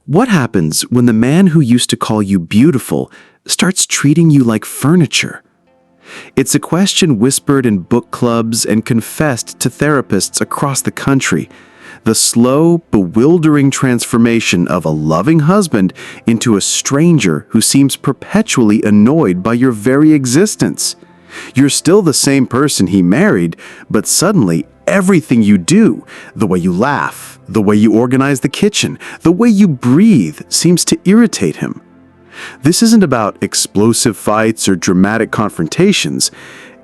What happens when the man who used to call you beautiful starts treating you like furniture? It's a question whispered in book clubs and confessed to therapists across the country. The slow, bewildering transformation of a loving husband into a stranger who seems perpetually annoyed by your very existence. You're still the same person he married, but suddenly everything you do, the way you laugh, the way you organize the kitchen, the way you breathe, seems to irritate him. This isn't about explosive fights or dramatic confrontations.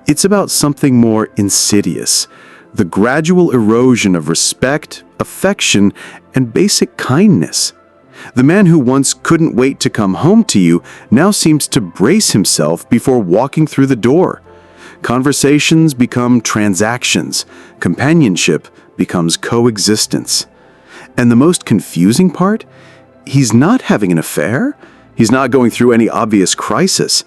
It's about something more insidious: the gradual erosion of respect, affection, and basic kindness. The man who once couldn't wait to come home to you now seems to brace himself before walking through the door. Conversations become transactions. Companionship becomes coexistence. And the most confusing part? He's not having an affair. He's not going through any obvious crisis.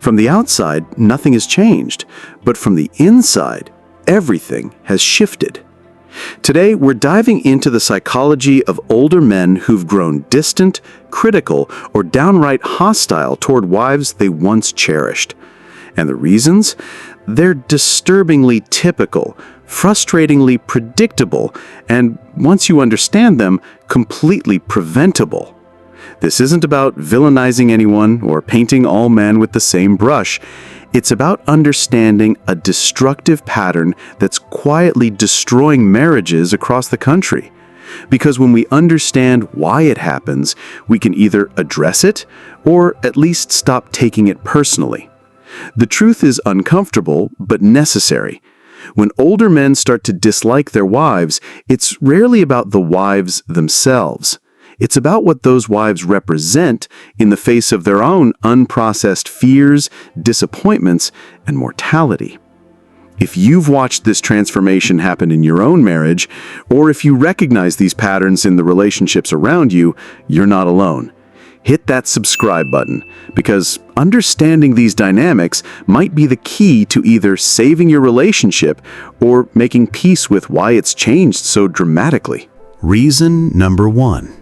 From the outside, nothing has changed. But from the inside, everything has shifted. Today, we're diving into the psychology of older men who've grown distant, critical, or downright hostile toward wives they once cherished. And the reasons? They're disturbingly typical, frustratingly predictable, and once you understand them, completely preventable. This isn't about villainizing anyone or painting all men with the same brush. It's about understanding a destructive pattern that's quietly destroying marriages across the country. Because when we understand why it happens, we can either address it or at least stop taking it personally. The truth is uncomfortable, but necessary. When older men start to dislike their wives, it's rarely about the wives themselves. It's about what those wives represent in the face of their own unprocessed fears, disappointments, and mortality. If you've watched this transformation happen in your own marriage, or if you recognize these patterns in the relationships around you, you're not alone. Hit that subscribe button, because understanding these dynamics might be the key to either saving your relationship or making peace with why it's changed so dramatically. Reason number 1.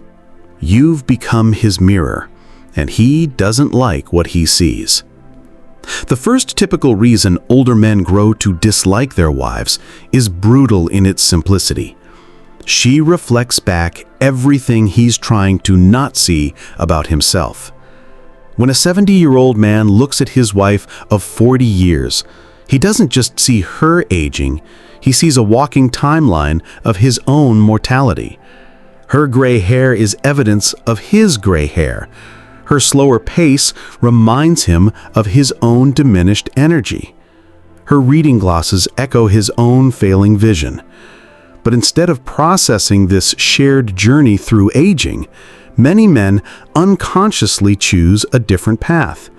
You've become his mirror, and he doesn't like what he sees. The first typical reason older men grow to dislike their wives is brutal in its simplicity. She reflects back everything he's trying to not see about himself. When a 70-year-old man looks at his wife of 40 years, he doesn't just see her aging, he sees a walking timeline of his own mortality. Her gray hair is evidence of his gray hair. Her slower pace reminds him of his own diminished energy. Her reading glasses echo his own failing vision. But instead of processing this shared journey through aging, many men unconsciously choose a different path.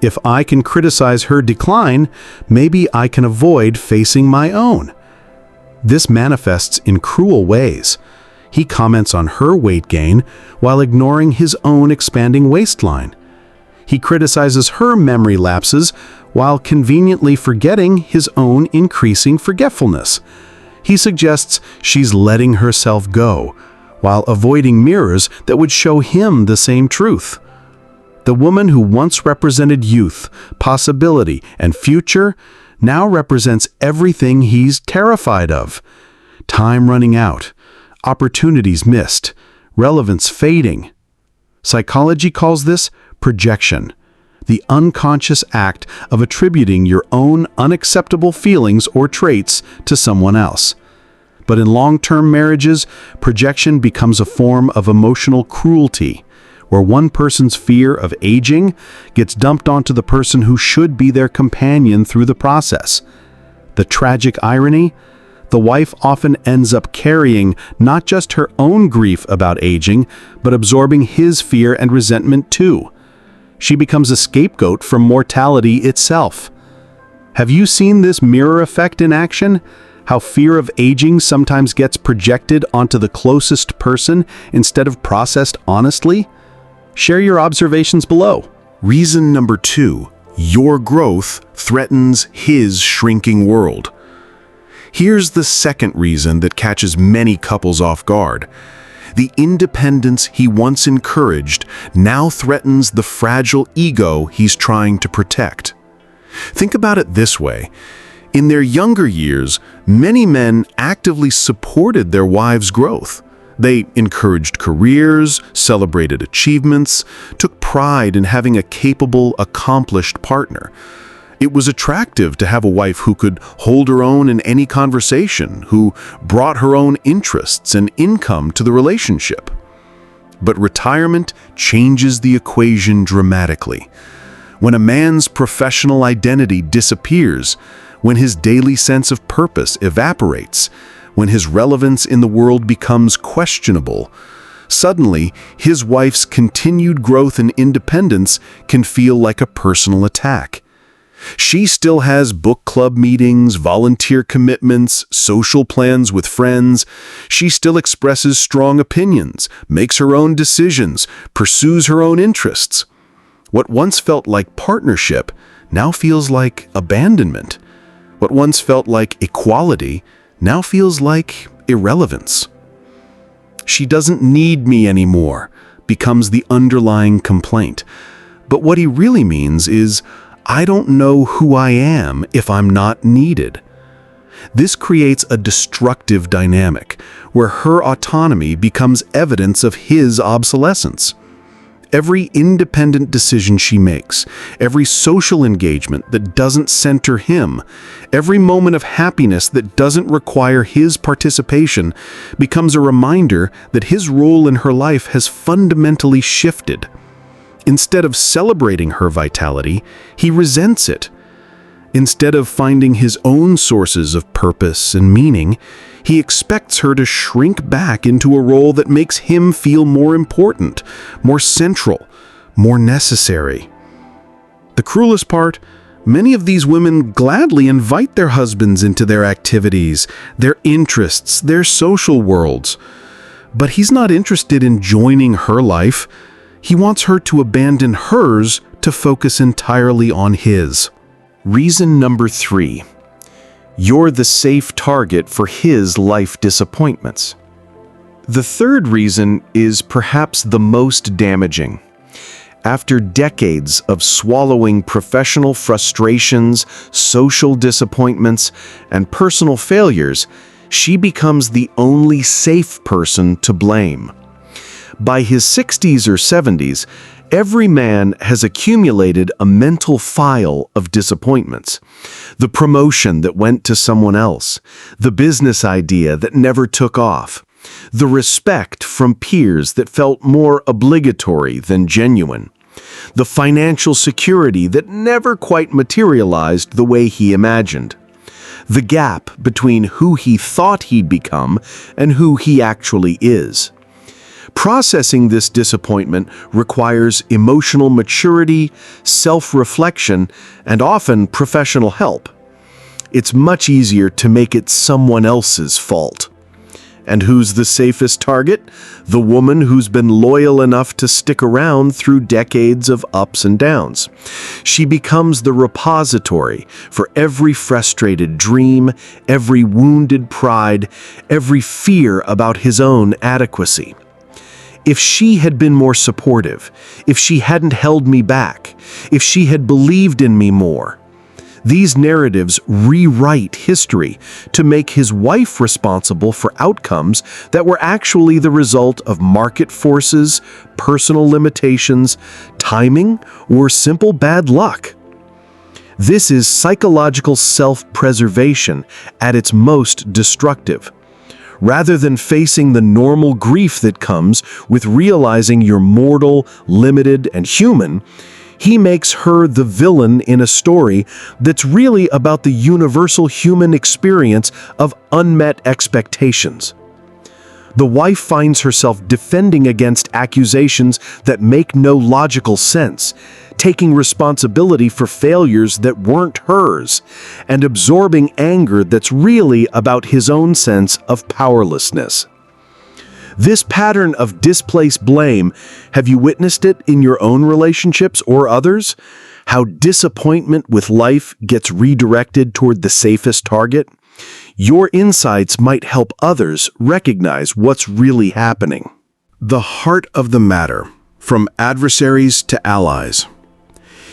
If I can criticize her decline, maybe I can avoid facing my own. This manifests in cruel ways. He comments on her weight gain while ignoring his own expanding waistline. He criticizes her memory lapses while conveniently forgetting his own increasing forgetfulness. He suggests she's letting herself go, while avoiding mirrors that would show him the same truth. The woman who once represented youth, possibility, and future now represents everything he's terrified of. Time running out, opportunities missed, relevance fading. Psychology calls this projection, the unconscious act of attributing your own unacceptable feelings or traits to someone else. But in long-term marriages, projection becomes a form of emotional cruelty, where one person's fear of aging gets dumped onto the person who should be their companion through the process. The tragic irony? The wife often ends up carrying not just her own grief about aging, but absorbing his fear and resentment too. She becomes a scapegoat for mortality itself. Have you seen this mirror effect in action? How fear of aging sometimes gets projected onto the closest person instead of processed honestly? Share your observations below. Reason number 2. Your growth threatens his shrinking world. Here's the second reason that catches many couples off guard. The independence he once encouraged now threatens the fragile ego he's trying to protect. Think about it this way. In their younger years, many men actively supported their wives' growth. They encouraged careers, celebrated achievements, took pride in having a capable, accomplished partner. It was attractive to have a wife who could hold her own in any conversation, who brought her own interests and income to the relationship. But retirement changes the equation dramatically. When a man's professional identity disappears, when his daily sense of purpose evaporates, when his relevance in the world becomes questionable, suddenly his wife's continued growth and independence can feel like a personal attack. She still has book club meetings, volunteer commitments, social plans with friends. She still expresses strong opinions, makes her own decisions, pursues her own interests. What once felt like partnership now feels like abandonment. What once felt like equality now feels like irrelevance. "She doesn't need me anymore," becomes the underlying complaint. But what he really means is, "I don't know who I am if I'm not needed." This creates a destructive dynamic where her autonomy becomes evidence of his obsolescence. Every independent decision she makes, every social engagement that doesn't center him, every moment of happiness that doesn't require his participation becomes a reminder that his role in her life has fundamentally shifted. Instead of celebrating her vitality, he resents it. Instead of finding his own sources of purpose and meaning, he expects her to shrink back into a role that makes him feel more important, more central, more necessary. The cruelest part, many of these women gladly invite their husbands into their activities, their interests, their social worlds. But he's not interested in joining her life. He wants her to abandon hers to focus entirely on his. Reason number 3. You're the safe target for his life disappointments. The third reason is perhaps the most damaging. After decades of swallowing professional frustrations, social disappointments, and personal failures, she becomes the only safe person to blame. By his 60s or 70s, every man has accumulated a mental file of disappointments. The promotion that went to someone else, the business idea that never took off, the respect from peers that felt more obligatory than genuine, the financial security that never quite materialized the way he imagined, the gap between who he thought he'd become and who he actually is. Processing this disappointment requires emotional maturity, self-reflection, and often professional help. It's much easier to make it someone else's fault. And who's the safest target? The woman who's been loyal enough to stick around through decades of ups and downs. She becomes the repository for every frustrated dream, every wounded pride, every fear about his own adequacy. If she had been more supportive, if she hadn't held me back, if she had believed in me more. These narratives rewrite history to make his wife responsible for outcomes that were actually the result of market forces, personal limitations, timing, or simple bad luck. This is psychological self-preservation at its most destructive. Rather than facing the normal grief that comes with realizing you're mortal, limited, and human, he makes her the villain in a story that's really about the universal human experience of unmet expectations. The wife finds herself defending against accusations that make no logical sense, taking responsibility for failures that weren't hers, and absorbing anger that's really about his own sense of powerlessness. This pattern of displaced blame, have you witnessed it in your own relationships or others? How disappointment with life gets redirected toward the safest target? Your insights might help others recognize what's really happening. The heart of the matter, from adversaries to allies.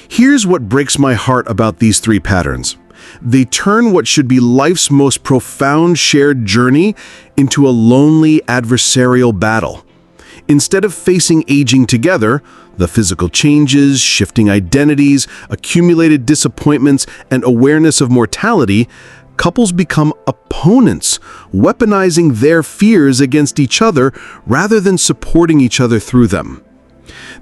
Here's what breaks my heart about these three patterns. They turn what should be life's most profound shared journey into a lonely adversarial battle. Instead of facing aging together, the physical changes, shifting identities, accumulated disappointments, and awareness of mortality, couples become opponents, weaponizing their fears against each other rather than supporting each other through them.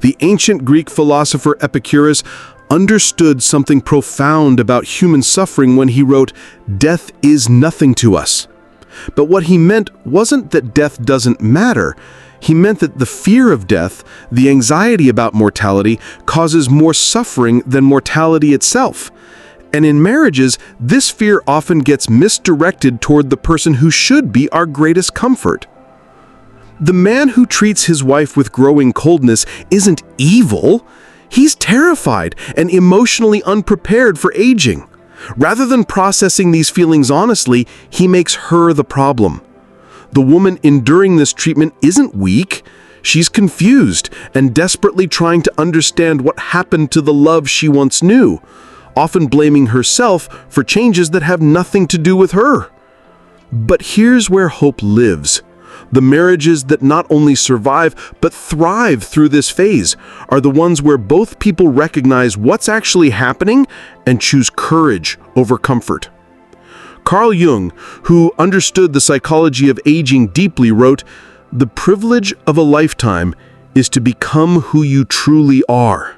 The ancient Greek philosopher Epicurus understood something profound about human suffering when he wrote, "Death is nothing to us." But what he meant wasn't that death doesn't matter. He meant that the fear of death, the anxiety about mortality, causes more suffering than mortality itself. And in marriages, this fear often gets misdirected toward the person who should be our greatest comfort. The man who treats his wife with growing coldness isn't evil. He's terrified and emotionally unprepared for aging. Rather than processing these feelings honestly, he makes her the problem. The woman enduring this treatment isn't weak. She's confused and desperately trying to understand what happened to the love she once knew, often blaming herself for changes that have nothing to do with her. But here's where hope lives. The marriages that not only survive but thrive through this phase are the ones where both people recognize what's actually happening and choose courage over comfort. Carl Jung, who understood the psychology of aging deeply, wrote, "The privilege of a lifetime is to become who you truly are."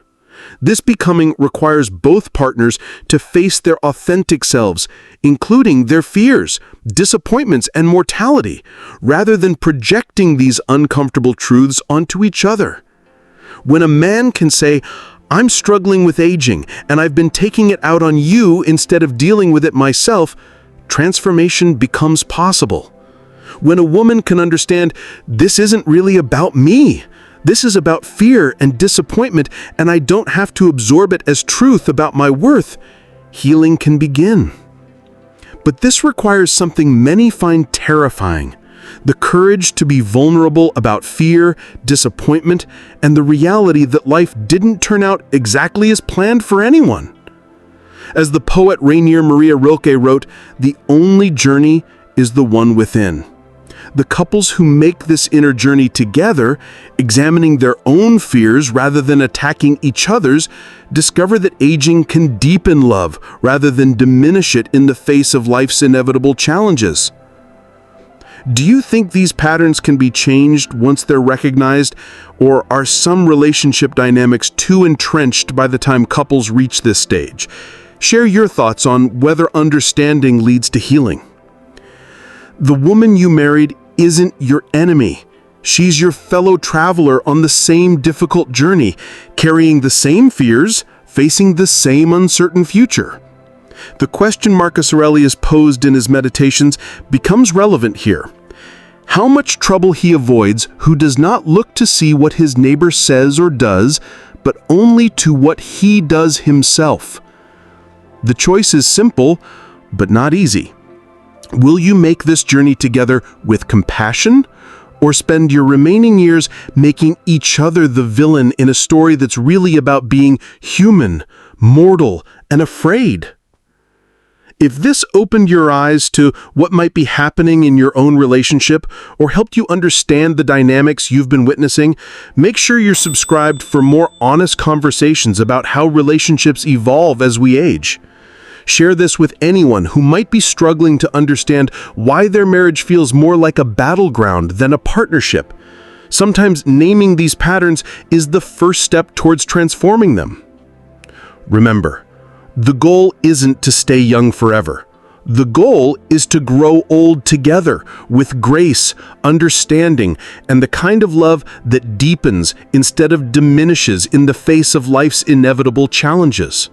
This becoming requires both partners to face their authentic selves, including their fears, disappointments, and mortality, rather than projecting these uncomfortable truths onto each other. When a man can say, "I'm struggling with aging, and I've been taking it out on you instead of dealing with it myself," transformation becomes possible. When a woman can understand, "This isn't really about me. This is about fear and disappointment, and I don't have to absorb it as truth about my worth," healing can begin. But this requires something many find terrifying: the courage to be vulnerable about fear, disappointment, and the reality that life didn't turn out exactly as planned for anyone. As the poet Rainier Maria Rilke wrote, "The only journey is the one within." The couples who make this inner journey together, examining their own fears rather than attacking each other's, discover that aging can deepen love rather than diminish it in the face of life's inevitable challenges. Do you think these patterns can be changed once they're recognized, or are some relationship dynamics too entrenched by the time couples reach this stage? Share your thoughts on whether understanding leads to healing. The woman you married isn't your enemy. She's your fellow traveler on the same difficult journey, carrying the same fears, facing the same uncertain future. The question Marcus Aurelius posed in his Meditations becomes relevant here. How much trouble he avoids who does not look to see what his neighbor says or does, but only to what he does himself. The choice is simple, but not easy. Will you make this journey together with compassion, or spend your remaining years making each other the villain in a story that's really about being human, mortal, and afraid? If this opened your eyes to what might be happening in your own relationship or helped you understand the dynamics you've been witnessing, make sure you're subscribed for more honest conversations about how relationships evolve as we age. Share this with anyone who might be struggling to understand why their marriage feels more like a battleground than a partnership. Sometimes naming these patterns is the first step towards transforming them. Remember, the goal isn't to stay young forever. The goal is to grow old together with grace, understanding, and the kind of love that deepens instead of diminishes in the face of life's inevitable challenges.